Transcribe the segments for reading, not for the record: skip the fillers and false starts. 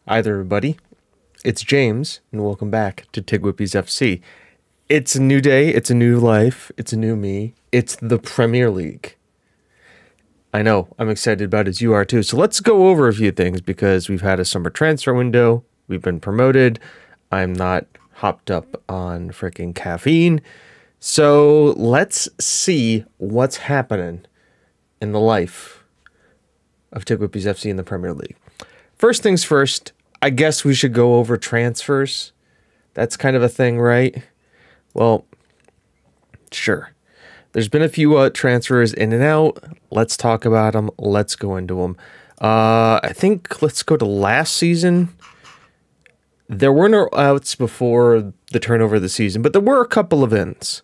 Hi there, everybody. It's James, and welcome back to TGWPIS FC. It's a new day, it's a new life, it's a new me. It's the Premier League. I know, I'm excited about it as you are too. So let's go over a few things because we've had a summer transfer window, we've been promoted, I'm not hopped up on freaking caffeine. So let's see what's happening in the life of TGWPIS FC in the Premier League. First things first, I guess we should go over transfers. That's kind of a thing, right? Well, sure. There's been a few transfers in and out. Let's talk about them. Let's go into them. I think let's go to last season. There were no outs before the turnover of the season, but there were a couple of ins.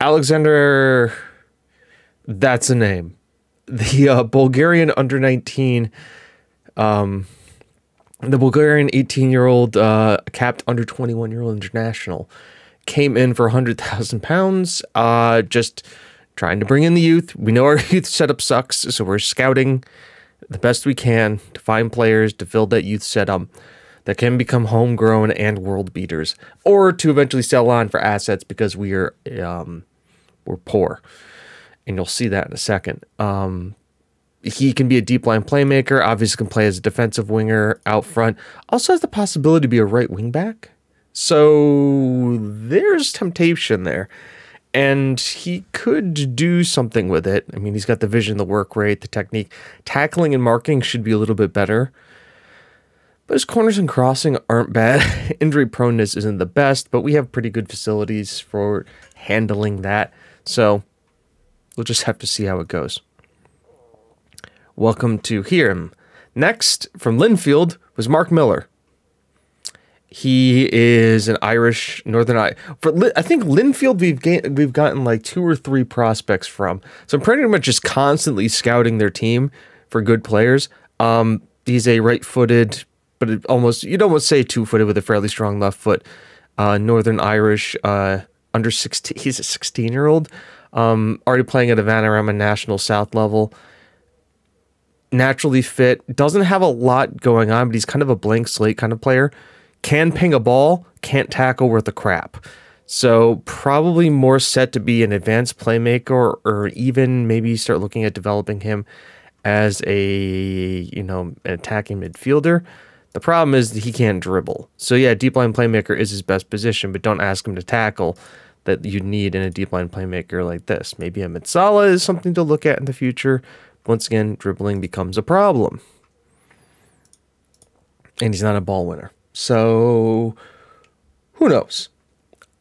Alexander, that's a name. The Bulgarian under-19... the Bulgarian 18-year-old capped under 21-year-old international came in for £100,000. Just trying to bring in the youth. We know our youth setup sucks, so we're scouting the best we can to find players to fill that youth setup that can become homegrown and world beaters, or to eventually sell on for assets because we're poor, and you'll see that in a second. He can be a deep line playmaker, obviously can play as a defensive winger out front. Also has the possibility to be a right wing back. So there's temptation there. And he could do something with it. I mean, he's got the vision, the work rate, the technique. Tackling and marking should be a little bit better. But his corners and crossing aren't bad. Injury proneness isn't the best, but we have pretty good facilities for handling that. So we'll just have to see how it goes. Welcome to him. Next, from Linfield, was Mark Miller. He is an Irish, Northern I think Linfield we've gotten like 2 or 3 prospects from. So I'm pretty much just constantly scouting their team for good players. He's a right-footed, but you'd almost say 2-footed with a fairly strong left foot. Northern Irish, under 16. He's a 16-year-old, already playing at a Vanarama National South level. Naturally fit, doesn't have a lot going on, but he's kind of a blank slate kind of player. Can ping a ball, can't tackle worth a crap. So probably more set to be an advanced playmaker, or even maybe start looking at developing him as an attacking midfielder. The problem is that he can't dribble. So yeah, deep line playmaker is his best position, but don't ask him to tackle that you need in a deep line playmaker like this. Maybe a Mitsala is something to look at in the future. Once again, dribbling becomes a problem. And he's not a ball winner. So, who knows?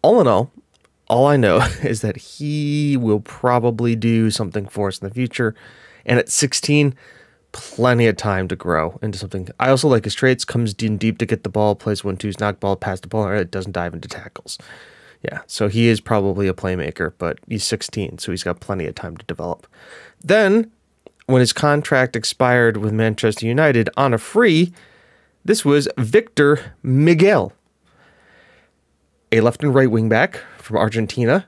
All in all I know is that he will probably do something for us in the future. And at 16, plenty of time to grow into something. I also like his traits. Comes in deep to get the ball, plays 1-2s, knock ball, pass the ball, or it doesn't dive into tackles. Yeah, so he is probably a playmaker, but he's 16, so he's got plenty of time to develop. Then, when his contract expired with Manchester United on a free, this was Victor Miguel, a left and right wing back from Argentina.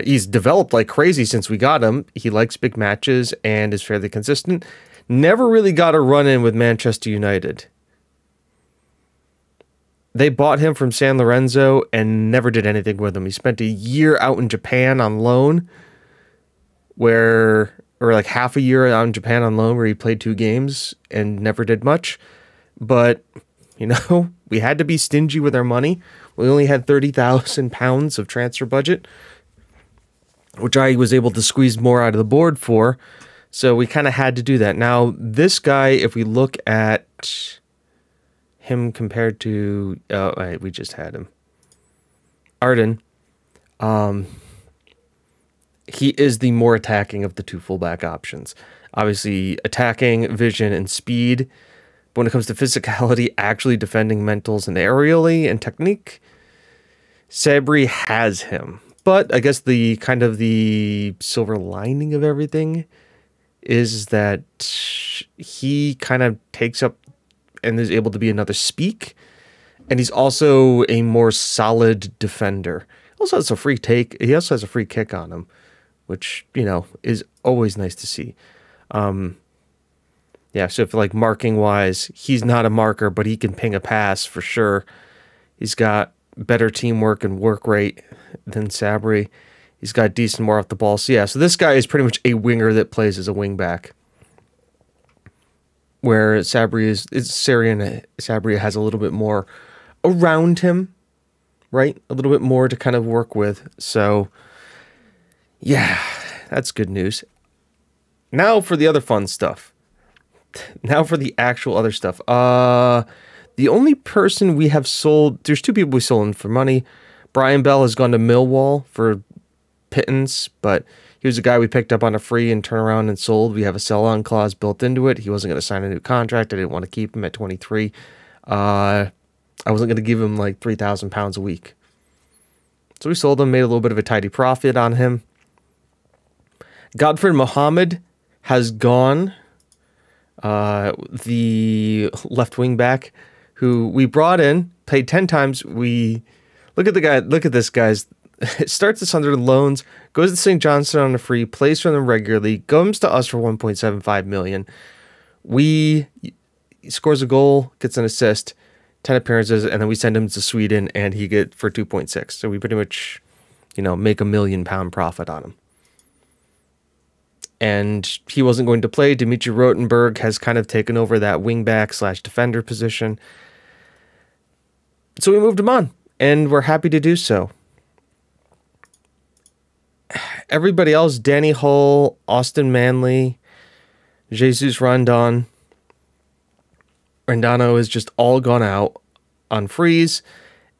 He's developed like crazy since we got him. He likes big matches and is fairly consistent. Never really got a run in with Manchester United. They bought him from San Lorenzo and never did anything with him. He spent a year out in Japan on loan, or like half a year out in Japan on loan, where he played 2 games and never did much. But, we had to be stingy with our money. We only had £30,000 of transfer budget, which I was able to squeeze more out of the board for. So we kind of had to do that. Now, this guy, if we look at him compared to... we just had him. Arden. He is the more attacking of the 2 fullback options. Obviously, attacking, vision, and speed. But when it comes to physicality, actually defending mentals and aerially and technique, Sabri has him. But I guess the silver lining of everything is that he kind of takes up and is able to be another speak. And he's also a more solid defender. Also has a free take. He also has a free kick on him, which, is always nice to see. Yeah, so if like marking wise, he's not a marker, but he can ping a pass for sure. He's got better teamwork and work rate than Sabri. He's got decent more off the ball. So yeah, so this guy is pretty much a winger that plays as a wing back. Where Sabri has a little bit more around him, right? A little bit more to kind of work with. So yeah, that's good news. Now for the other fun stuff. Now for the actual other stuff. The only person we have sold, there's two people we sold for money. Brian Bell has gone to Millwall for pittance, but he was a guy we picked up on a free and turned around and sold. We have a sell-on clause built into it. He wasn't going to sign a new contract. I didn't want to keep him at 23. I wasn't going to give him like £3,000 a week. So we sold him, made a little bit of a tidy profit on him. Godfred Mohammed has gone, the left wing back, who we brought in, paid 10 times. Look at this guy's. It starts us under loans, goes to St. Johnstone on a free, plays for them regularly, comes to us for $1.75 million. He scores a goal, gets an assist, 10 appearances, and then we send him to Sweden, and he get for 2.6. So we pretty much, make £1 million profit on him. And he wasn't going to play. Dimitri Rotenberg has kind of taken over that wingback/defender position. So we moved him on, and we're happy to do so. Everybody else, Danny Hull, Austin Manley, Jesus Rondano has just all gone out on freeze.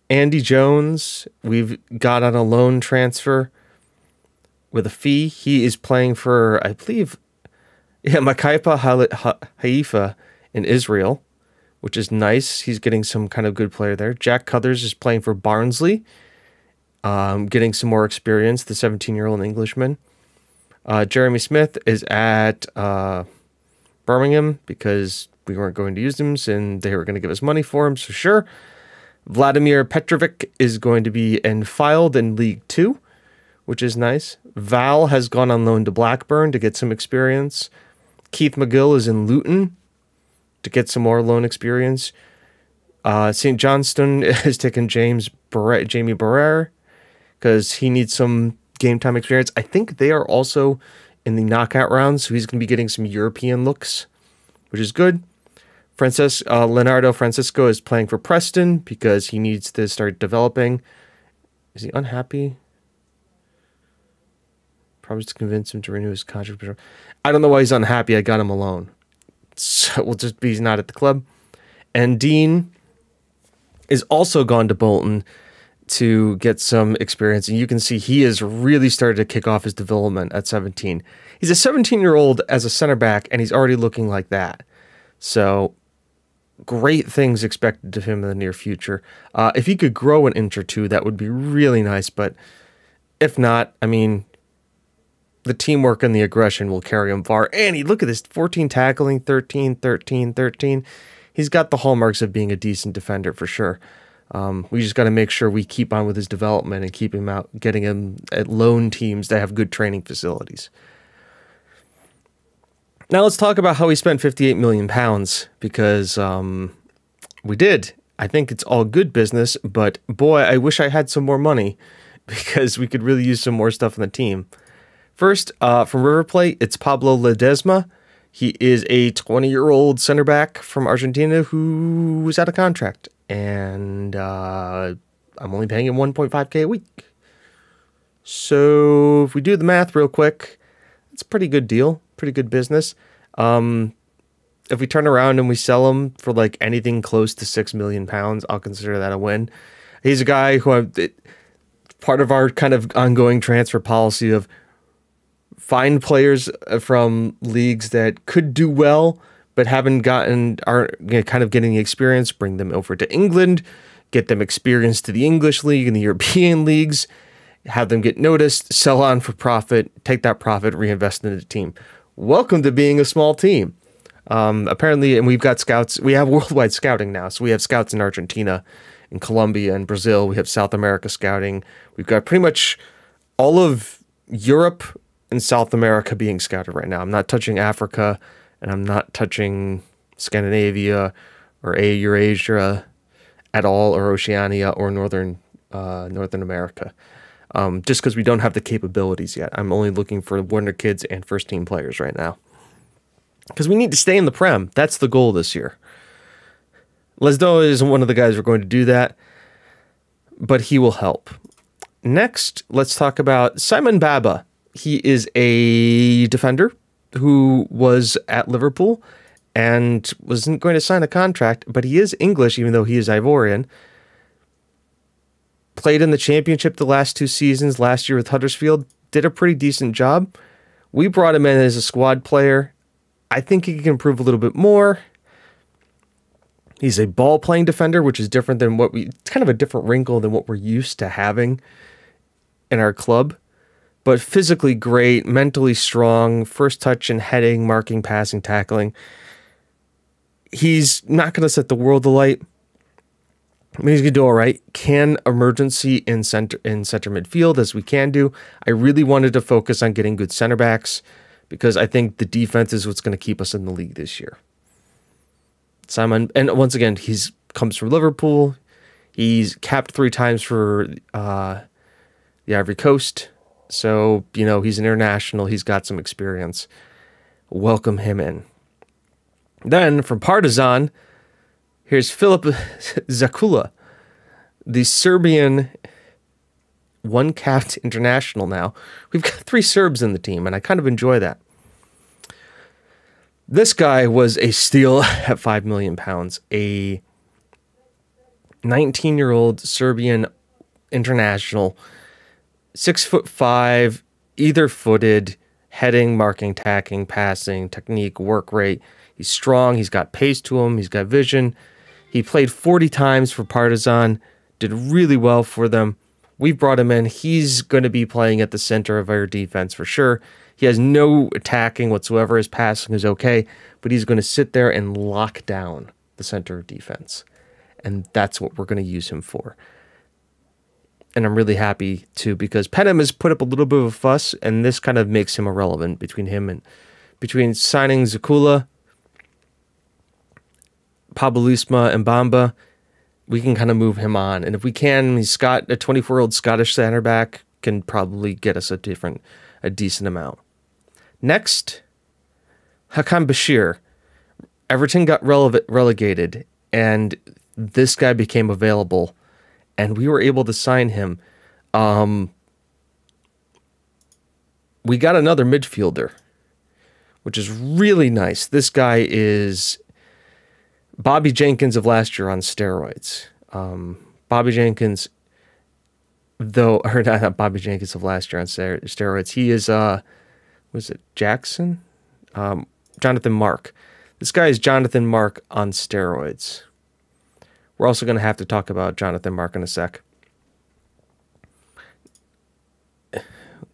Andy Jones, we've got on a loan transfer with a fee. He is playing for, I believe, Maccabi Haifa in Israel, which is nice. He's getting some kind of good player there. Jack Cuthers is playing for Barnsley, getting some more experience, the 17-year-old Englishman. Jeremy Smith is at Birmingham because we weren't going to use him and they were going to give us money for him, so sure. Vladimir Petrovic is going to be filed in League 2, which is nice. Val has gone on loan to Blackburn to get some experience. Keith McGill is in Luton to get some more loan experience. St. Johnstone has taken Jamie Barrere because he needs some game time experience. I think they are also in the knockout rounds, so he's going to be getting some European looks, which is good. Leonardo Francisco is playing for Preston because he needs to start developing. Is he unhappy? Probably to convince him to renew his contract. I don't know why he's unhappy. I got him a loan. So we'll just be he's not at the club. And Dean is also gone to Bolton to get some experience. And you can see he has really started to kick off his development at 17. He's a 17-year-old as a center back, and he's already looking like that. So great things expected of him in the near future. If he could grow an inch or two, that would be really nice. But if not, I mean, the teamwork and the aggression will carry him far. And look at this, 14 tackling, 13, 13, 13. He's got the hallmarks of being a decent defender for sure. We just got to make sure we keep on with his development and keep him out, getting him at loan teams that have good training facilities. Now let's talk about how we spent £58 million, because we did. I think it's all good business, but boy, I wish I had some more money because we could really use some more stuff in the team. First, from River Plate, it's Pablo Ledesma. He is a 20-year-old center back from Argentina who was out of contract, and I'm only paying him 1.5K a week. So if we do the math real quick, it's a pretty good deal, pretty good business. If we turn around and we sell him for like anything close to £6 million, I'll consider that a win. He's a guy who part of our kind of ongoing transfer policy of find players from leagues that could do well, but aren't kind of getting the experience, bring them over to England, get them experience to the English league and the European leagues, have them get noticed, sell on for profit, take that profit, reinvest in the team. Welcome to being a small team. Apparently, and we've got scouts. We have worldwide scouting now. So we have scouts in Argentina, in Colombia, and Brazil. We have South America scouting. We've got pretty much all of Europe and South America being scouted right now. I'm not touching Africa and I'm not touching Scandinavia or Eurasia at all, or Oceania or Northern America. Just because we don't have the capabilities yet. I'm only looking for wonder kids and first team players right now. Because we need to stay in the Prem. That's the goal this year. Ledesma isn't one of the guys we're going to do that, but he will help. Next, let's talk about Simon Babba. He is a defender who was at Liverpool and wasn't going to sign a contract, but he is English, even though he is Ivorian. Played in the Championship the last 2 seasons, last year with Huddersfield, did a pretty decent job. We brought him in as a squad player. I think he can improve a little bit more. He's a ball-playing defender, which is different than it's kind of a different wrinkle than what we're used to having in our club. But physically great, mentally strong, first touch and heading, marking, passing, tackling. He's not going to set the world alight. I mean, he's going to do all right. Can emergency in center midfield, as we can do. I really wanted to focus on getting good center backs because I think the defense is what's going to keep us in the league this year. Simon, and once again, comes from Liverpool. He's capped 3 times for the Ivory Coast. So, he's an international. He's got some experience. Welcome him in. Then from Partizan, here's Filip Zakula, the Serbian one-capped international now. We've got 3 Serbs in the team, and I kind of enjoy that. This guy was a steal at £5 million. A 19-year-old Serbian international, 6'5", either-footed, heading, marking, tacking, passing, technique, work rate. He's strong. He's got pace to him. He's got vision. He played 40 times for Partizan, did really well for them. We brought him in. He's going to be playing at the center of our defense for sure. He has no attacking whatsoever. His passing is okay, but he's going to sit there and lock down the center of defense. And that's what we're going to use him for. And I'm really happy too, because Penem has put up a little bit of a fuss, and this kind of makes him irrelevant between signing Zakula, Pablo Ledesma, and Babba. We can kind of move him on. And if we can, a 24-year-old Scottish center back can probably get us a decent amount. Next, Hakan Bashir. Everton got relegated, and this guy became available, and we were able to sign him. We got another midfielder, which is really nice. This guy is Bobby Jenkins of last year on steroids. Bobby Jenkins, not Bobby Jenkins of last year on steroids. He is, was it Jackson? Jonathan Mark. This guy is Jonathan Mark on steroids. We're also going to have to talk about Jonathan Mark in a sec. Let's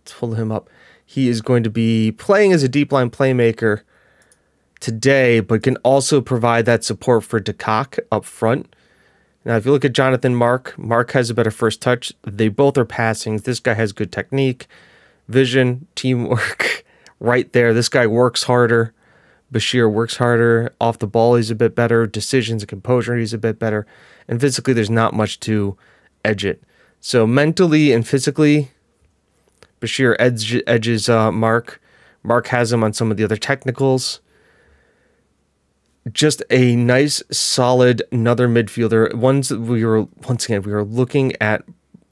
pull him up. He is going to be playing as a deep line playmaker today, but can also provide that support for Dekak up front. Now, if you look at Jonathan Mark, Mark has a better first touch. They both are passing. This guy has good technique, vision, teamwork right there. This guy works harder. Bashir works harder. Off the ball, he's a bit better. Decisions and composure, he's a bit better. And physically, there's not much to edge it. So mentally and physically, Bashir edges Mark. Mark has him on some of the other technicals. Just a nice, solid, another midfielder. We were looking at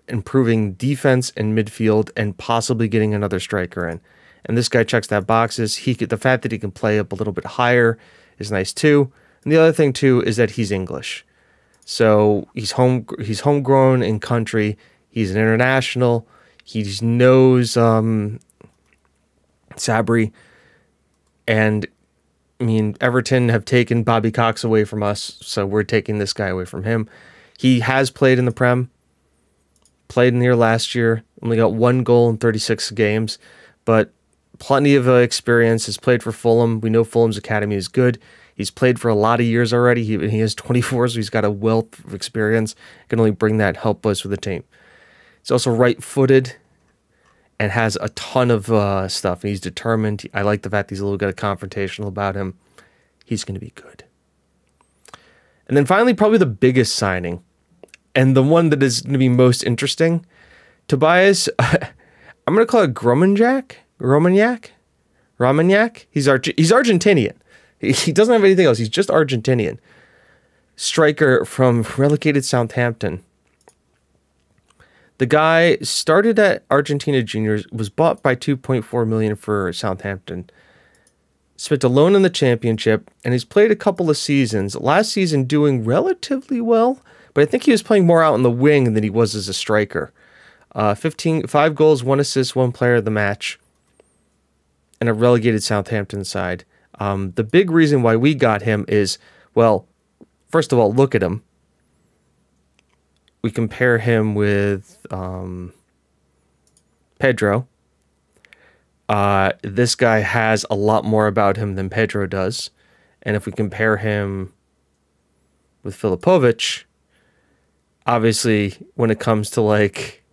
improving defense and midfield and possibly getting another striker in. And this guy checks that boxes. The fact that he can play up a little bit higher is nice too. And the other thing too is that he's English. So he's homegrown in country. He's an international. He knows Sabri. And I mean, Everton have taken Bobby Cox away from us, so we're taking this guy away from him. He has played in the Prem, played in here last year, only got 1 goal in 36 games, but plenty of experience, has played for Fulham. We know Fulham's academy is good. He's played for a lot of years already. He is 24, so he's got a wealth of experience. Can only bring that help us with the team. He's also right-footed and has a ton of stuff. He's determined. I like the fact he's a little bit confrontational about him. he's going to be good. And then finally, probably the biggest signing, and the one that is going to be most interesting, Tobias, I'm going to call it Romaniak. He's Argentinian. He doesn't have anything else. He's just Argentinian. Striker from relegated Southampton. The guy started at Argentina Juniors, was bought by 2.4 million for Southampton. Spent a loan in the Championship, and he's played a couple of seasons. Last season doing relatively well, but I think he was playing more out in the wing than he was as a striker. 5 goals, 1 assist, 1 player of the match, and a relegated Southampton side. The big reason why we got him is, well, first of all, look at him. We compare him with Pedro. This guy has a lot more about him than Pedro does. And if we compare him with Filipovic, obviously when it comes to like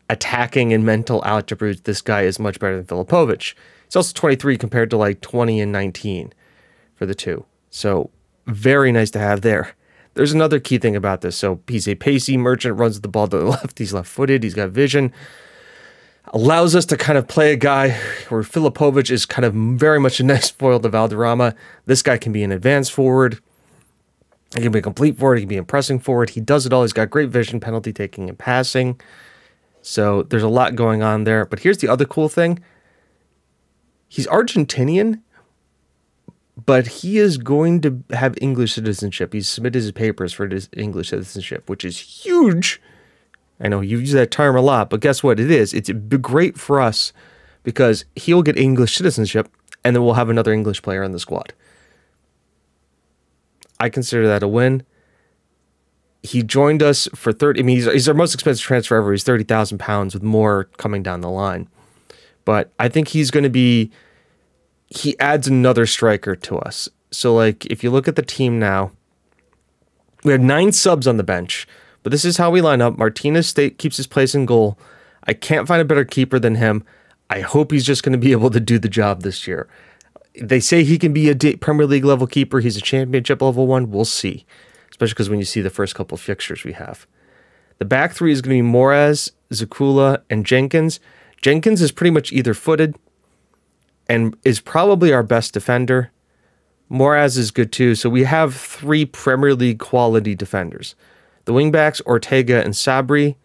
attacking and mental attributes, this guy is much better than Filipovic. He's also 23 compared to like 20 and 19 for the two. So very nice to have there. There's another key thing about this. So he's a pacey merchant, runs the ball to the left. He's left-footed. He's got vision. Allows us to kind of play a guy where Filipovic is kind of very much a nice foil to Valderrama. This guy can be an advanced forward. He can be a complete forward. He can be a pressing forward. He does it all. He's got great vision, penalty taking, and passing. So there's a lot going on there. But here's the other cool thing. He's Argentinian, but he is going to have English citizenship. He's submitted his papers for his English citizenship, which is huge. I know you use that term a lot, but guess what? It is. It's great for us because he'll get English citizenship, and then we'll have another English player in the squad. I consider that a win. He joined us for 30. I mean, he's our most expensive transfer ever. He's £30,000 with more coming down the line. But I think he's going to be, he adds another striker to us. So, like, if you look at the team now, we have 9 subs on the bench, but this is how we line up. Martinez keeps his place in goal. I can't find a better keeper than him. I hope he's just going to be able to do the job this year. They say he can be a Premier League level keeper. He's a Championship level one. We'll see, especially because when you see the first couple of fixtures we have. The back three is going to be Moraz, Zakula, and Jenkins. Jenkins is pretty much either footed and is probably our best defender. Moraz is good too. So we have 3 Premier League quality defenders. The wingbacks, Ortega and Sabri,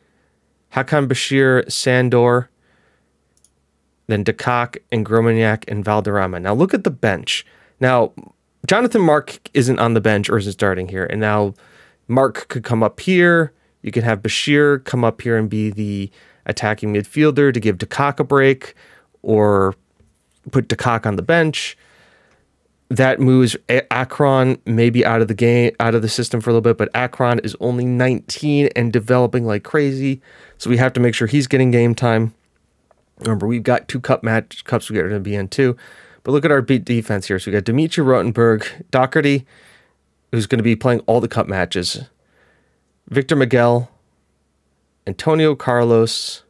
Hakan, Bashir, Sandor, then Dekak and Gromaniak and Valderrama. Now look at the bench. Now, Jonathan Mark isn't on the bench or isn't starting here. And now Mark could come up here. You could have Bashir come up here and be the attacking midfielder to give Dekak a break, or put Dekak on the bench. That moves Akron maybe out of the game, out of the system for a little bit, but Akron is only 19 and developing like crazy. So we have to make sure he's getting game time. Remember, we've got 2 cups we're going to be in too. But look at our beat defense here. So we got Dimitri Rotenberg, Doherty, who's going to be playing all the cup matches, Victor Miguel, Antonio Carlos,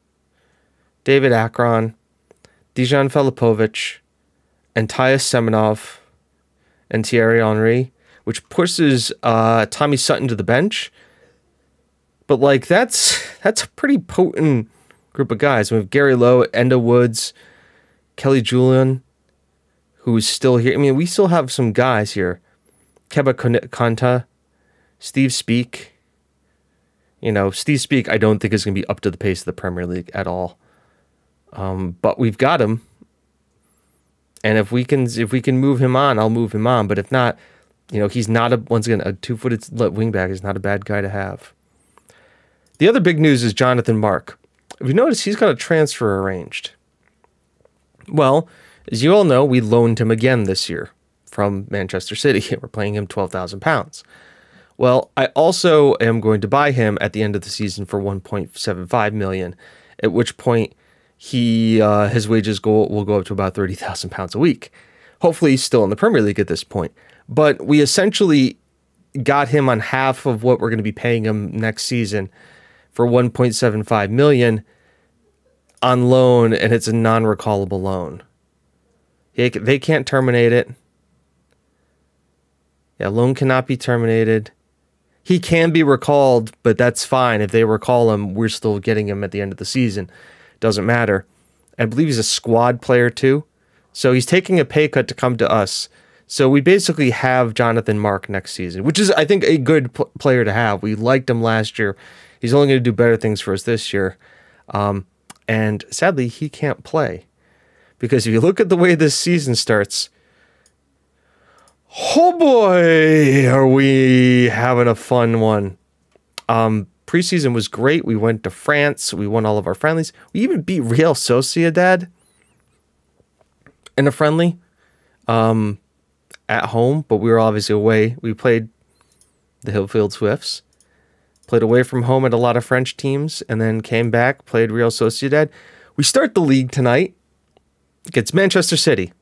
David Akron, Dejan Filipovic, and Tyus Semenov, and Thierry Henry, which pushes Tommy Sutton to the bench. But like that's a pretty potent group of guys. We have Gary Lowe, Enda Woods, Kelly Julian, who's still here. I mean, we still have some guys here. Keba Konta, Steve Speak. You know, Steve Speak, I don't think is going to be up to the pace of the Premier League at all. But we've got him. And if we can move him on, I'll move him on. But if not, you know, he's not once again, a 2-footed wingback is not a bad guy to have. The other big news is Jonathan Mark. If you notice, he's got a transfer arranged. Well, as you all know, we loaned him again this year from Manchester City. We're paying him £12,000. Well, I also am going to buy him at the end of the season for $1.75 million, at which point his wages will go up to about £30,000 a week. Hopefully he's still in the Premier League at this point. But we essentially got him on half of what we're going to be paying him next season for $1.75 million on loan, and it's a non-recallable loan. They can't terminate it. Yeah, loan cannot be terminated. He can be recalled, but that's fine. If they recall him, we're still getting him at the end of the season. Doesn't matter. I believe he's a squad player too. So he's taking a pay cut to come to us. So we basically have Jonathan Mark next season, which is, I think, a good player to have. We liked him last year. He's only going to do better things for us this year. And sadly, he can't play. Because if you look at the way this season starts, oh boy, are we having a fun one. Preseason was great. We went to France. We won all of our friendlies. We even beat Real Sociedad in a friendly at home, but we were obviously away. We played the Hillfield Swifts, played away from home at a lot of French teams, and then came back, played Real Sociedad. We start the league tonight against Manchester City.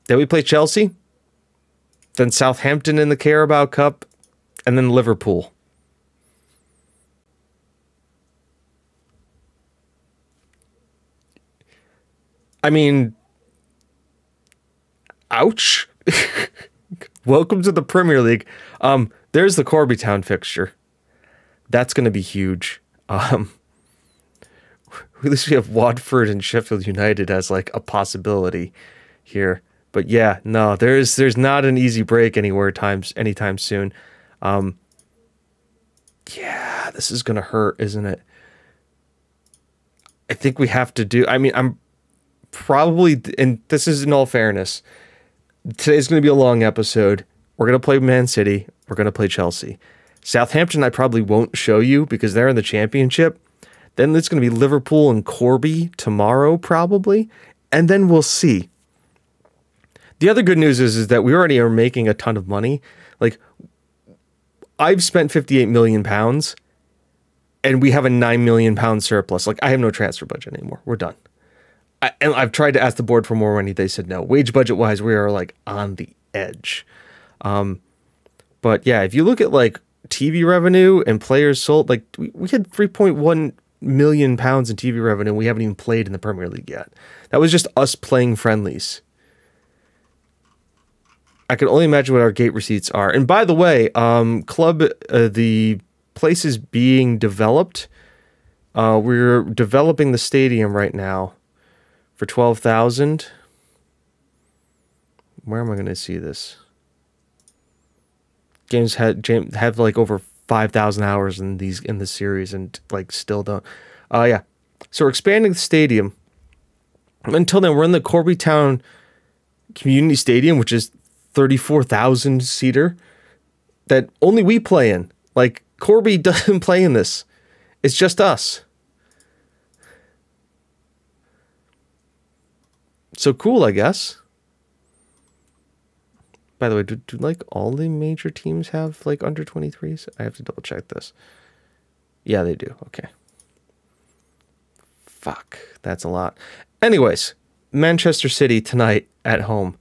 Then we play Chelsea, then Southampton in the Carabao Cup, and then Liverpool. I mean, ouch. Welcome to the Premier League. There's the Corby Town fixture. That's going to be huge. At least we have Watford and Sheffield United as like a possibility here. But yeah, no, there's not an easy break anytime soon. Yeah, this is going to hurt, isn't it? I think we have to do, I mean, I'm probably, and this is in all fairness, today's going to be a long episode. We're going to play Man City. We're going to play Chelsea. Southampton I probably won't show you because they're in the championship. Then it's going to be Liverpool and Corby tomorrow probably. And then we'll see. The other good news is that we already are making a ton of money. Like, I've spent £58 million and we have a £9 million surplus. Like, I have no transfer budget anymore. We're done. And I've tried to ask the board for more money. They said no. Wage budget wise, we are like on the edge. But yeah, if you look at like TV revenue and players sold, like we had 3.1 million pounds in TV revenue. We haven't even played in the Premier League yet. That was just us playing friendlies. I can only imagine what our gate receipts are. And by the way, the place is being developed. We're developing the stadium right now for 12,000. Where am I going to see this? Games have like over 5,000 hours in this series and like still don't. Yeah. So we're expanding the stadium. Until then, we're in the Corby Town Community Stadium, which is 34,000 seater that only we play in. Like, Corby doesn't play in this. It's just us. So cool, I guess. By the way, do like all the major teams have like under 23s? I have to double check this. Yeah, they do. Okay. Fuck, that's a lot. Anyways, Manchester City tonight at home.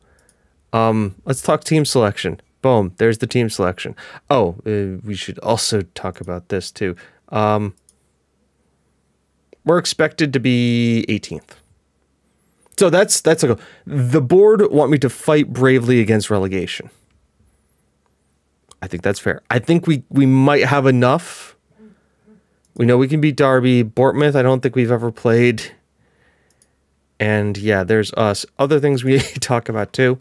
Let's talk team selection. Boom, there's the team selection. Oh, we should also talk about this too. We're expected to be 18th. So that's a, the board want me to fight bravely against relegation. I think that's fair. I think we might have enough. We know we can beat Derby. Bournemouth, I don't think we've ever played. And yeah, there's us. Other things we need to talk about too.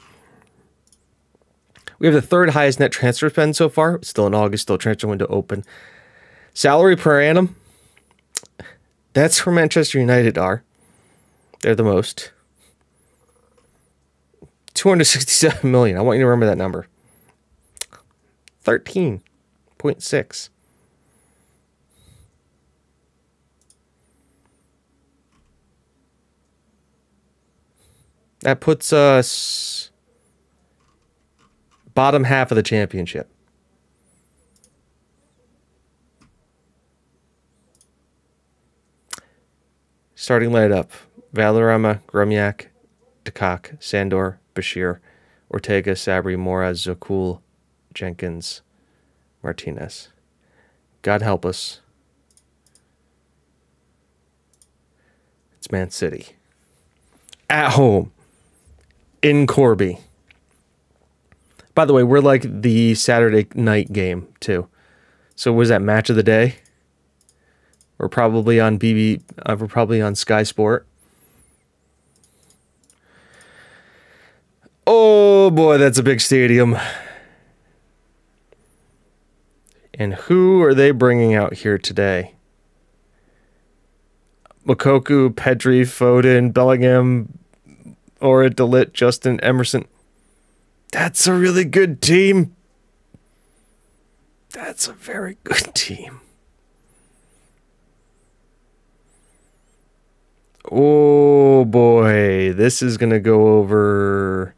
We have the third highest net transfer spend so far. Still in August, still transfer window open. Salary per annum. That's where Manchester United are. They're the most. 267 million. I want you to remember that number. 13.6. That puts us bottom half of the championship. Starting lineup: Valderrama, Grumyak, Dekak, Sandor, Bashir, Ortega, Sabri, Mora, Zakula, Jenkins, Martinez. God help us. It's Man City. At home. In Corby. By the way, we're like the Saturday night game too. So was that match of the day? We're probably on we're probably on Sky Sport. Oh boy, that's a big stadium. And who are they bringing out here today? Moukoko, Pedri, Foden, Bellingham, Ora, DeLitt, Justin, Emerson. That's a really good team. That's a very good team. Oh boy, this is going to go over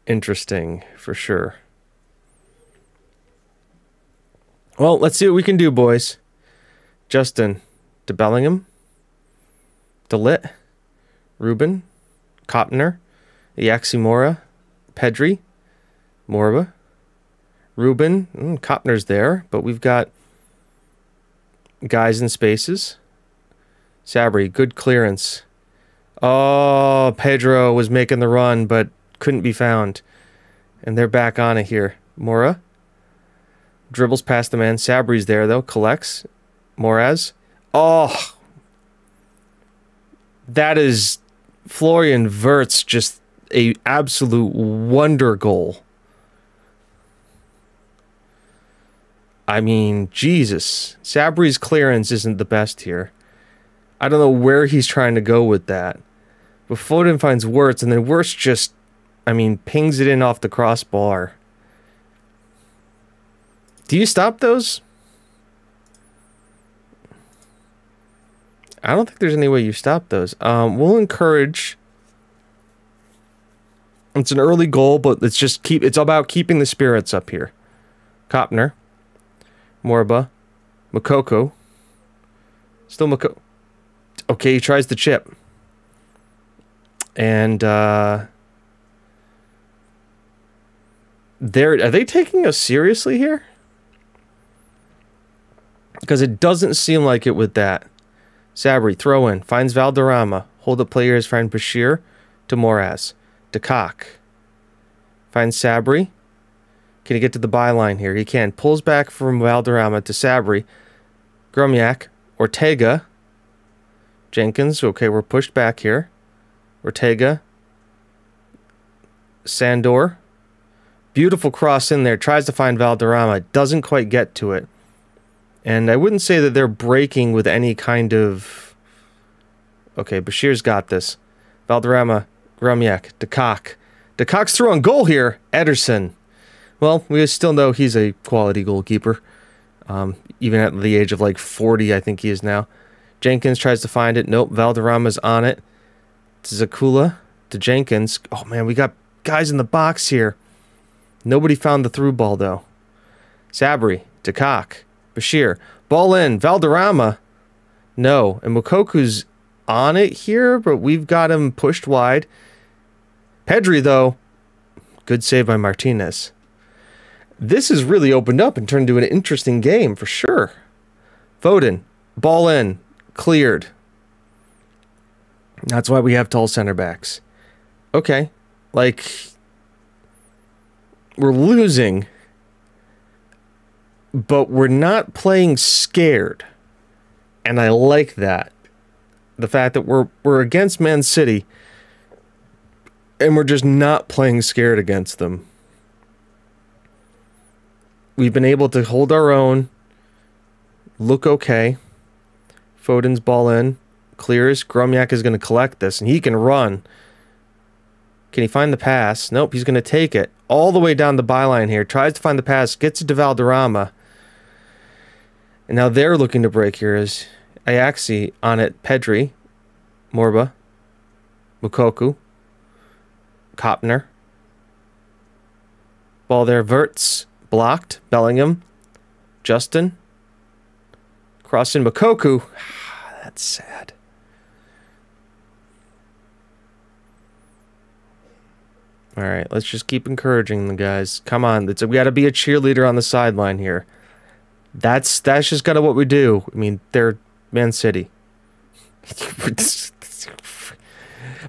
interesting for sure. Well, let's see what we can do, boys. Justin, to Bellingham, DeLitt, Ruben, Kopner, Yaximora, Pedri, Morba, Ruben. Kopner's there, but we've got guys in spaces. Sabri, good clearance. Oh, Pedro was making the run, but couldn't be found. And they're back on it here. Mora dribbles past the man. Sabri's there, though. Collects. Moraz. Oh, that is Florian Wirtz, just a absolute wonder goal. I mean, Jesus. Sabri's clearance isn't the best here. I don't know where he's trying to go with that. But Foden finds Wirtz, and then Wirtz just, I mean, pings it in off the crossbar. Do you stop those? I don't think there's any way you stop those. We'll encourage. It's an early goal, but it's about keeping the spirits up here. Kopner. Morba. Moukoko. Still Moukoko. Okay, he tries the chip. And are they taking us seriously here? Because it doesn't seem like it with that. Sabri, throw in. Finds Valderrama. Hold up player his friend Bashir to Moraz. To Cock. Finds Sabri. Can he get to the byline here? He can. Pulls back from Valderrama to Sabri. Grumyak. Ortega. Jenkins. Okay, we're pushed back here. Ortega. Sandor. Beautiful cross in there. Tries to find Valderrama. Doesn't quite get to it. And I wouldn't say that they're breaking with any kind of... Okay, Bashir's got this. Valderrama, Grumyak, DeCock. DeCock's through on goal here. Ederson. Well, we still know he's a quality goalkeeper. Even at the age of like 40, I think he is now. Jenkins tries to find it. Nope, Valderrama's on it. To Zakula. To Jenkins. Oh man, we got guys in the box here. Nobody found the through ball though. Sabri. DeCock. Bashir. Ball in. Valderrama. No. And Moukoko's on it here, but we've got him pushed wide. Pedri, though. Good save by Martinez. This has really opened up and turned into an interesting game for sure. Foden. Ball in. Cleared. That's why we have tall center backs. Okay. Like, we're losing, but we're not playing scared. And I like that. The fact that we're against Man City and we're just not playing scared against them. We've been able to hold our own, look okay. Foden's ball in, clears. Grumyak is going to collect this, and he can run. Can he find the pass? Nope, he's going to take it all the way down the byline here. Tries to find the pass, gets it to Valderrama. And now they're looking to break here is Ajaxi on it. Pedri, Morba, Moukoko, Kopner. Ball there, Wirtz, blocked. Bellingham, Justin. Cross in Moukoko. That's sad. All right, let's just keep encouraging the guys. Come on, we got to be a cheerleader on the sideline here. That's just kind of what we do. I mean, they're Man City.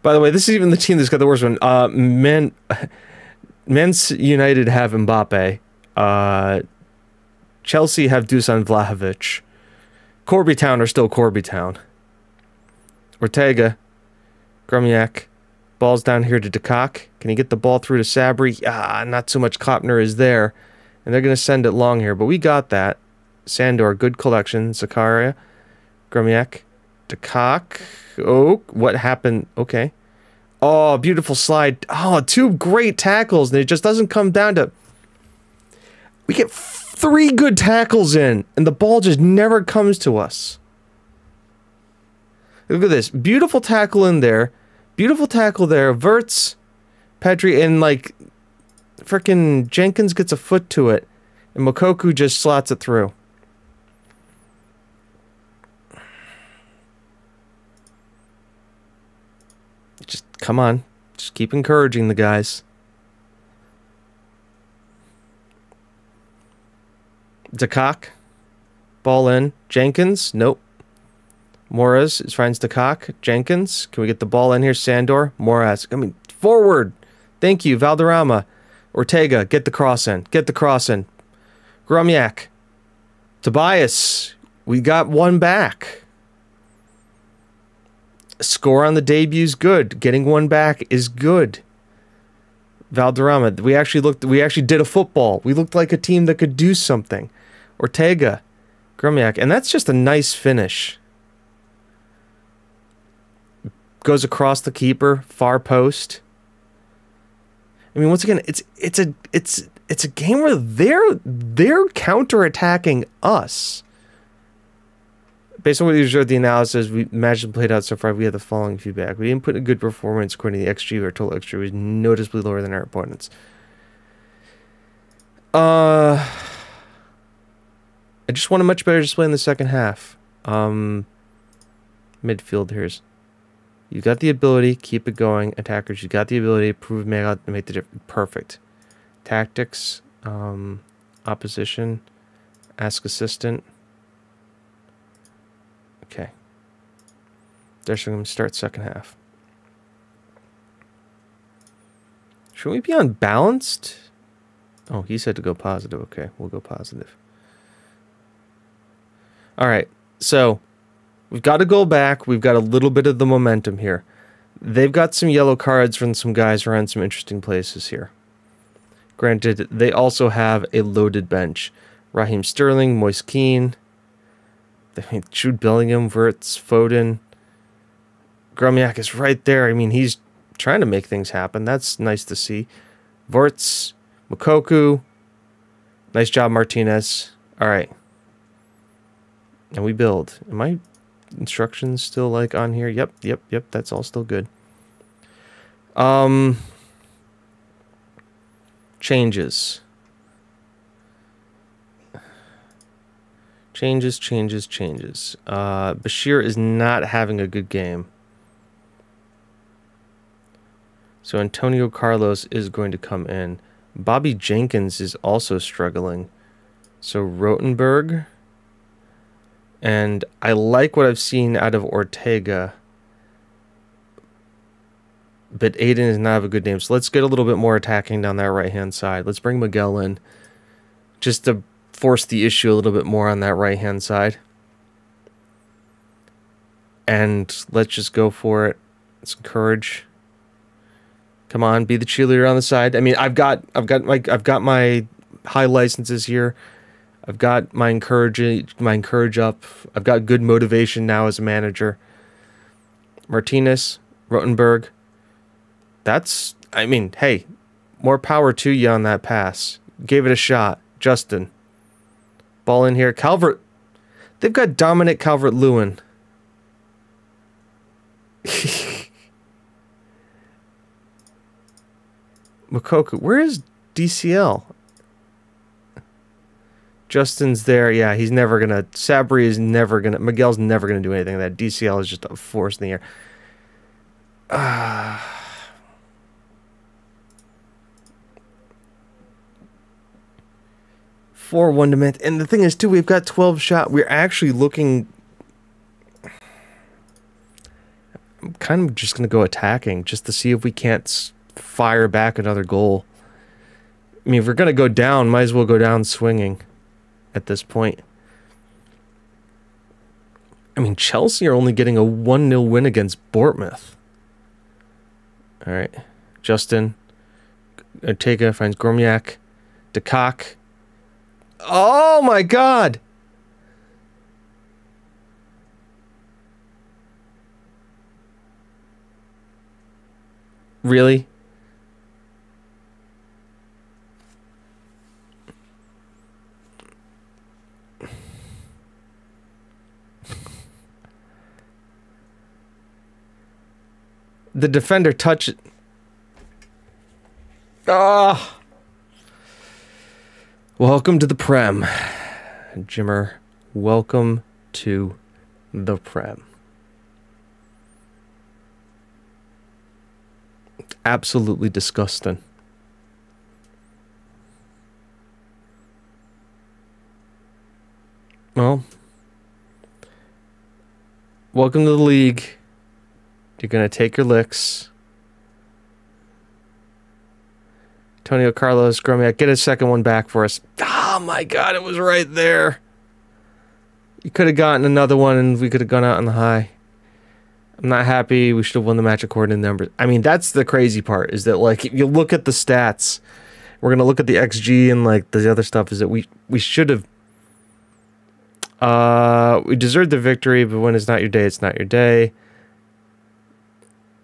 By the way, this is even the team that's got the worst one. Man's United have Mbappe. Chelsea have Dusan Vlahovic. Corby Town are still Corby Town. Ortega. Grumiak. Ball's down here to Dekak. Can he get the ball through to Sabri? Ah, not so much Klopner is there. And they're going to send it long here, but we got that. Sandor, good collection. Zakaria. Grumiak. Dekak. Oh, what happened? Okay. Oh, beautiful slide. Oh, 2 great tackles, and it just doesn't come down to... We get 3 good tackles in, and the ball just never comes to us. Look at this. Beautiful tackle in there. Beautiful tackle there. Verts, Pedri, and like... Frickin' Jenkins gets a foot to it, and Mokoku just slots it through. Just, come on. Just keep encouraging the guys. Dekak. Ball in. Jenkins. Nope. Moraz finds Dekak. Jenkins. Can we get the ball in here? Sandor. Moraz. I mean, forward. Thank you. Valderrama. Ortega. Get the cross in. Get the cross in. Grumiak. Tobias. We got one back. Score on the debut's good. Getting one back is good. Valderrama. We actually did a football. We looked like a team that could do something. Ortega. Grumiak. And that's just a nice finish. Goes across the keeper. Far post. I mean, once again, it's a game where they're counterattacking us. Based on what you observed the analysis, we imagined played out so far, we had the following feedback. We didn't put a good performance according to the XG. Our total XG was noticeably lower than our opponents. I just want a much better display in the second half. Midfield here's. You got the ability, keep it going. Attackers, you got the ability, prove make the difference. Perfect. Tactics, opposition, ask assistant. Okay. There's going to start second half. Should we be unbalanced? Oh, he said to go positive. Okay, we'll go positive. All right, so we've got to go back. We've got a little bit of the momentum here. They've got some yellow cards from some guys around some interesting places here. Granted, they also have a loaded bench. Raheem Sterling, Moise Keane, Jude Bellingham, Verts, Foden. Grumiak is right there. I mean, he's trying to make things happen. That's nice to see. Verts, Mokoku. Nice job, Martinez. All right. And we build. Am I instructions still like on here? Yep. That's all still good. Changes. Changes. Bashir is not having a good game. So Antonio Carlos is going to come in. Bobby Jenkins is also struggling. So Rotenberg. And I like what I've seen out of Ortega. But Aiden does not have a good game. So let's get a little bit more attacking down that right-hand side. Let's bring Miguel in. Just to force the issue a little bit more on that right-hand side. And let's just go for it. Let's encourage. Come on, be the cheerleader on the side. I mean, I've got my high licenses here. I've got my encourage up. I've got good motivation now as a manager. Martinez, Rotenberg. That's, I mean, hey, more power to you on that pass. Gave it a shot. Justin. Ball in here. Calvert. They've got Dominic Calvert-Lewin. Mokoku. Where is DCL? Justin's there. Yeah, he's never going to... Sabri is never going to... Miguel's never going to do anything. That DCL is just a force in the air. 4-1 to man. And the thing is, too, we've got 12 shot. We're actually looking... I'm kind of just going to go attacking just to see if we can't fire back another goal. I mean, if we're going to go down, might as well go down swinging at this point. I mean, Chelsea are only getting a 1-0 win against Bournemouth. All right. Justin. Ortega finds Gromiak. DeCock. Oh, my God. Really? The defender touched it. Ah! Welcome to the Prem. Jimmer, welcome to the Prem. Absolutely disgusting. Well, welcome to the league. You're going to take your licks. Antonio Carlos, Gromiak, get a second one back for us. Oh my God, it was right there. You could have gotten another one and we could have gone out on the high. I'm not happy. We should have won the match according to the numbers. I mean, that's the crazy part, is that, like, if you look at the stats, we're going to look at the XG and, like, the other stuff, is that we should have... we deserved the victory, but when it's not your day, it's not your day.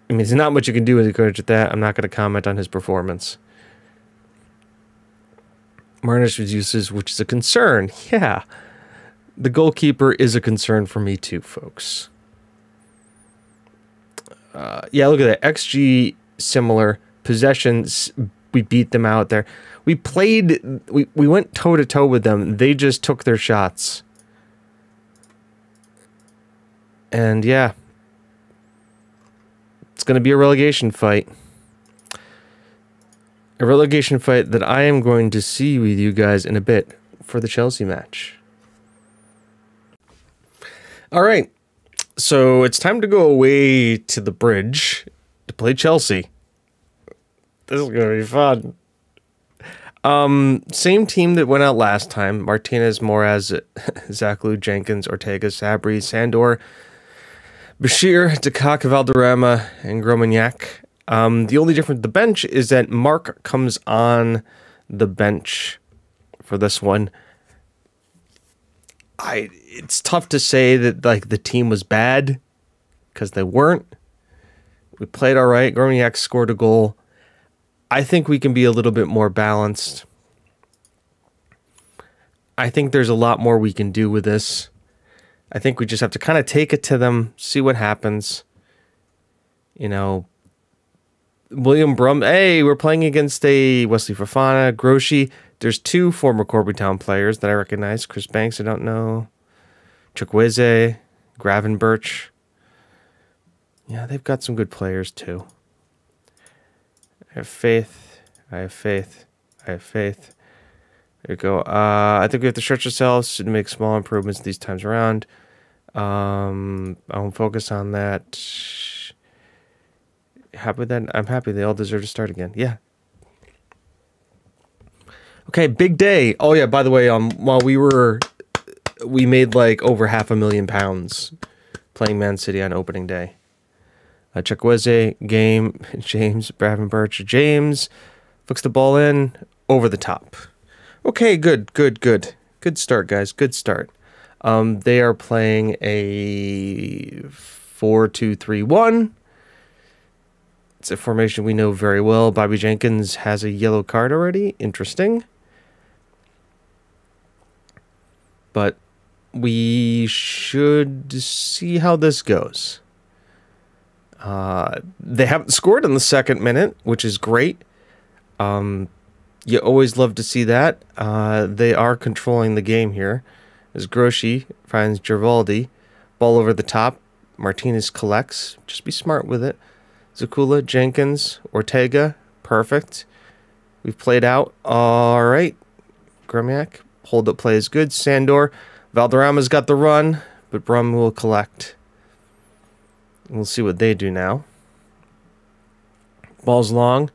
I mean, there's not much you can do with that. I'm not going to comment on his performance. Marnish reduces, which is a concern. Yeah. The goalkeeper is a concern for me too, folks. Yeah, look at that. XG similar. Possessions, we beat them out there. We played, we went toe-to-toe with them. They just took their shots. And yeah. It's going to be a relegation fight. A relegation fight that I am going to see with you guys in a bit for the Chelsea match. All right. So it's time to go away to the bridge to play Chelsea. This is going to be fun. Same team that went out last time. Martinez, Moraz, Zakula, Jenkins, Ortega, Sabri, Sandor, Bashir, DeCock, Valderrama, and Gromiak. The only difference with the bench is that Mark comes on the bench for this one. It's tough to say that, like, the team was bad, because they weren't. We played all right. Gromiak scored a goal. I think we can be a little bit more balanced. I think there's a lot more we can do with this. I think we just have to kind of take it to them, see what happens. You know, William Brum, hey, we're playing against a Wesley Fofana, Groshi. There's two former Corby Town players that I recognize. Chris Banks, I don't know. Chukwueze, Gravenberch. Yeah, they've got some good players too. I have faith. I have faith. I have faith. There you go. I think we have to stretch ourselves to make small improvements these times around. I won't focus on that. Happy with that? I'm happy they all deserve to start again. Yeah. Okay, big day. Oh yeah, by the way, while we made like over £500,000 playing Man City on opening day. Chukwueze, game, James, Gravenberch, James, flicks the ball in, over the top. Okay, good. Good start, guys. Good start. They are playing a 4-2-3-1. It's a formation we know very well. Bobby Jenkins has a yellow card already. Interesting. But we should see how this goes. They haven't scored in the second minute, which is great. You always love to see that. They are controlling the game here. As Groshi finds Gervaldi. Ball over the top. Martinez collects. Just be smart with it. Zakula, Jenkins, Ortega. Perfect. We've played out. All right. Gromiak. Hold-up play is good. Sandor. Valderrama's got the run, but Brum will collect. We'll see what they do now. Ball's long.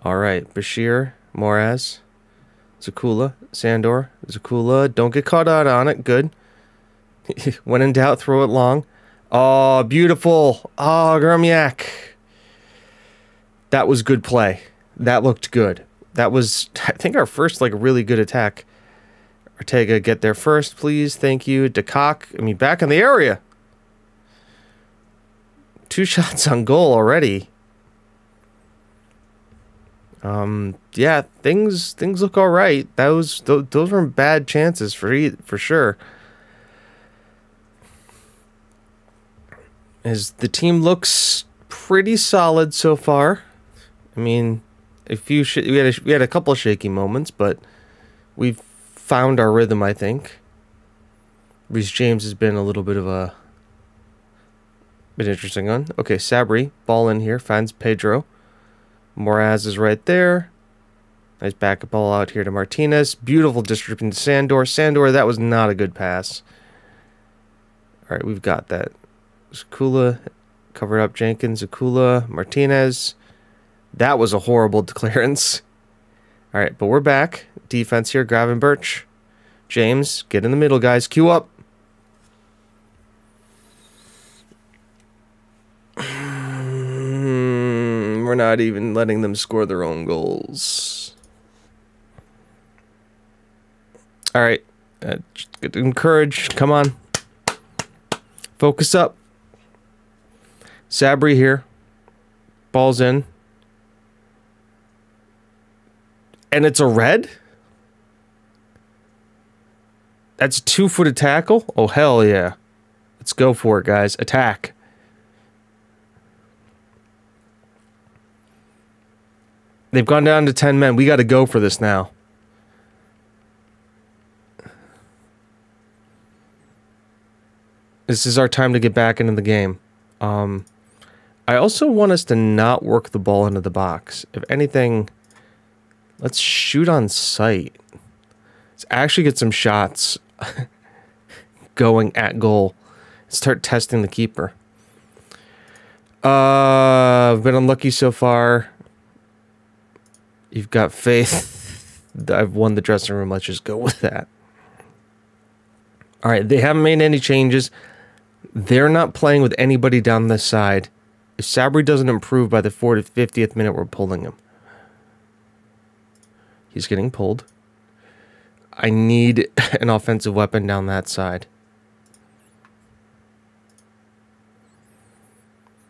All right, Bashir, Moraz, Zakula, Sandor, Zakula. Don't get caught out on it. Good. When in doubt, throw it long. Oh, beautiful. Oh, Gromyak. That was good play. That looked good. That was, I think, our first, like, really good attack. Ortega, get there first, please. Thank you. DeCock, I mean, back in the area. 2 shots on goal already. Yeah, things look all right. Those weren't bad chances for sure. As the team looks pretty solid so far. I mean, we had a couple of shaky moments, but we've found our rhythm, I think. Reece James has been a little bit of a bit interesting on. Okay, Sabri, ball in here, finds Pedro. Moraz is right there. Nice backup ball out here to Martinez. Beautiful distribution to Sandor. Sandor, that was not a good pass. All right, we've got that. Zakula covered up Jenkins. Zakula, Martinez. That was a horrible clearance. All right, but we're back. Defense here, Gravenberch. James, get in the middle, guys. Queue up. We're not even letting them score their own goals. All right. Encourage. Come on. Focus up. Sabri here. Ball's in. And it's a red? That's a 2-footed tackle? Oh, hell yeah. Let's go for it, guys. Attack. They've gone down to 10 men. We got to go for this now. This is our time to get back into the game. I also want us to not work the ball into the box. If anything, let's shoot on sight. Let's actually get some shots going at goal. Start testing the keeper. I've been unlucky so far. You've got faith. I've won the dressing room. Let's just go with that. All right, they haven't made any changes. They're not playing with anybody down this side. If Sabri doesn't improve by the 50th minute, we're pulling him. He's getting pulled. I need an offensive weapon down that side.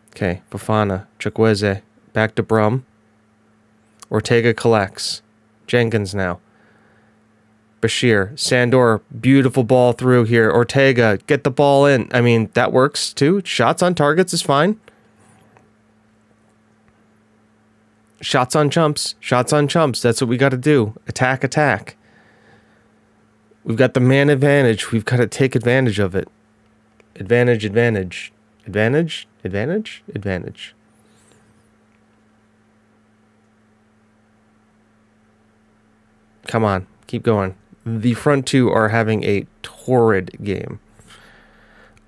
Okay, Fofana, Chukwueze, back to Brum. Ortega collects. Jenkins now. Bashir, Sandor, beautiful ball through here. Ortega, get the ball in. I mean, that works too. Shots on targets is fine. Shots on chumps. Shots on chumps. That's what we got to do. Attack, attack. We've got the man advantage. We've got to take advantage of it. Advantage, advantage. Advantage, advantage, advantage. Come on. Keep going. The front two are having a torrid game.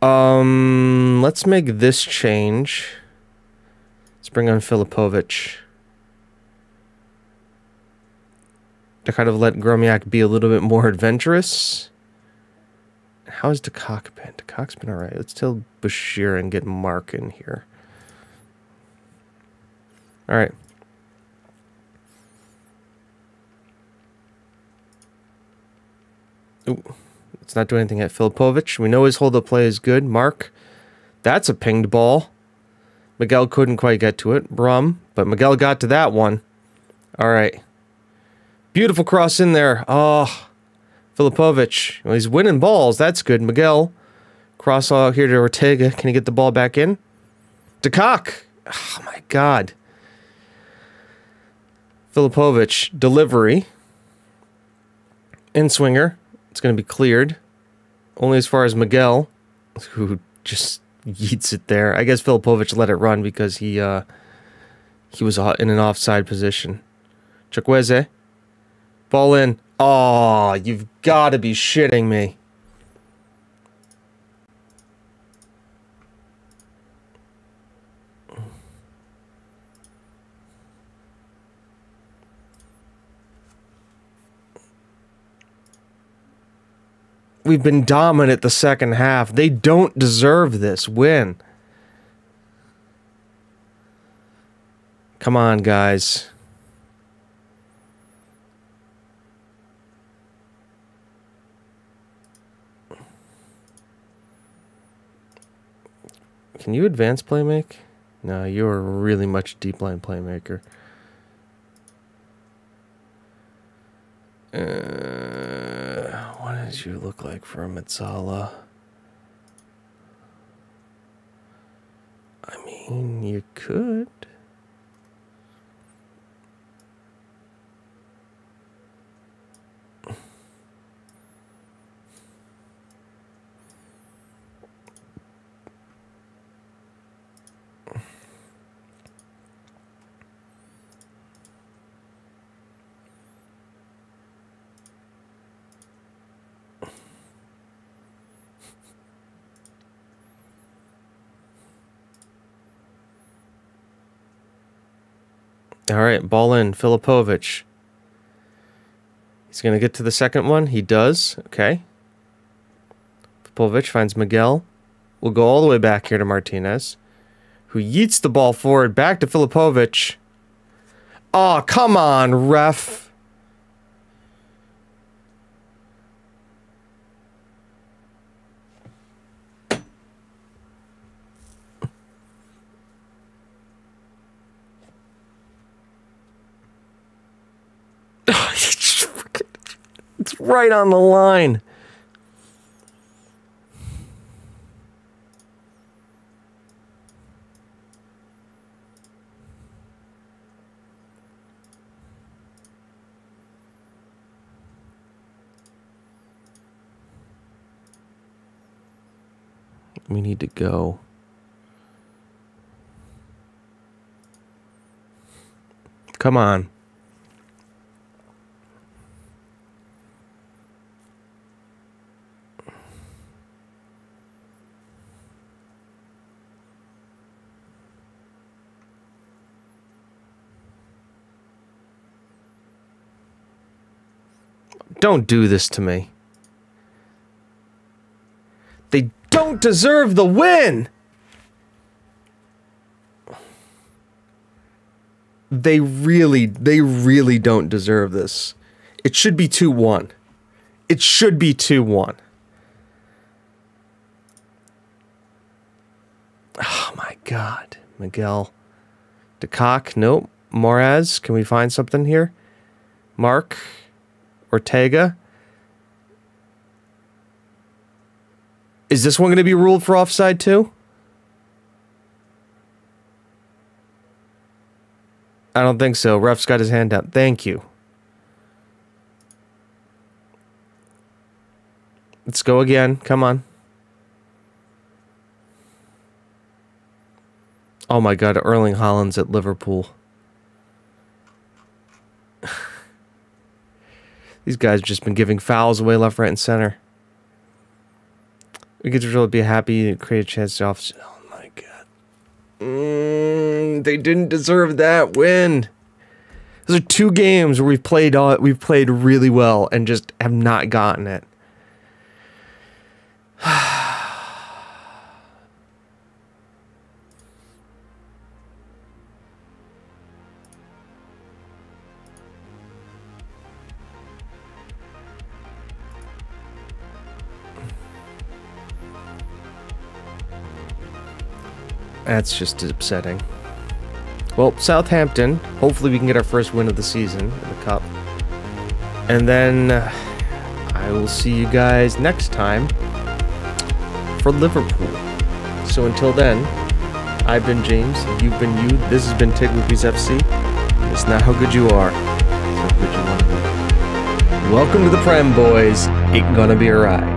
Let's make this change. Let's bring on Filipovic. To kind of let Gromyak be a little bit more adventurous. How's DeCock been? DeCock's been alright. Let's tell Bashir and get Mark in here. Alright. Ooh, let's not do anything yet. Filipovic, we know his hold-up play is good. Mark, that's a pinged ball. Miguel couldn't quite get to it. Brum, but Miguel got to that one. All right. Beautiful cross in there. Oh, Filipovic. Well, he's winning balls. That's good. Miguel, cross out here to Ortega. Can he get the ball back in? DeCock. Oh, my God. Filipovic, delivery. In-swinger. It's going to be cleared. Only as far as Miguel, who just yeets it there. I guess Filipovic let it run because he was in an offside position. Chukwueze. Ball in. Oh, you've got to be shitting me. We've been dominant the second half. They don't deserve this win. Come on, guys. Can you advance playmake? No, you're really much deep line playmaker. What does you look like for a Mitsala? I mean, you could. All right, ball in, Filipovic. He's going to get to the second one. He does. Okay. Filipovic finds Miguel. We'll go all the way back here to Martinez, who yeets the ball forward back to Filipovic. Oh, come on, ref. It's right on the line. We need to go. Come on. Don't do this to me. They don't deserve the win! They really don't deserve this. It should be 2-1. It should be 2-1. Oh my God. Miguel. DeCock, nope. Moraz, can we find something here? Mark. Ortega. Is this one going to be ruled for offside too? I don't think so. Ref's got his hand out. Thank you. Let's go again. Come on. Oh my God, Erling Haaland's at Liverpool. These guys have just been giving fouls away left, right, and center. We could really be happy to create a chance to off. Oh my God. They didn't deserve that win. Those are 2 games where we've played really well and just have not gotten it. That's just upsetting. Well, Southampton, hopefully we can get our first win of the season in the Cup. And then I will see you guys next time for Liverpool. So until then, I've been James, you've been you, this has been TGWPIS FC. It's not how good you are, it's how good you want to be. Welcome to the Prem, boys. It's gonna be a ride.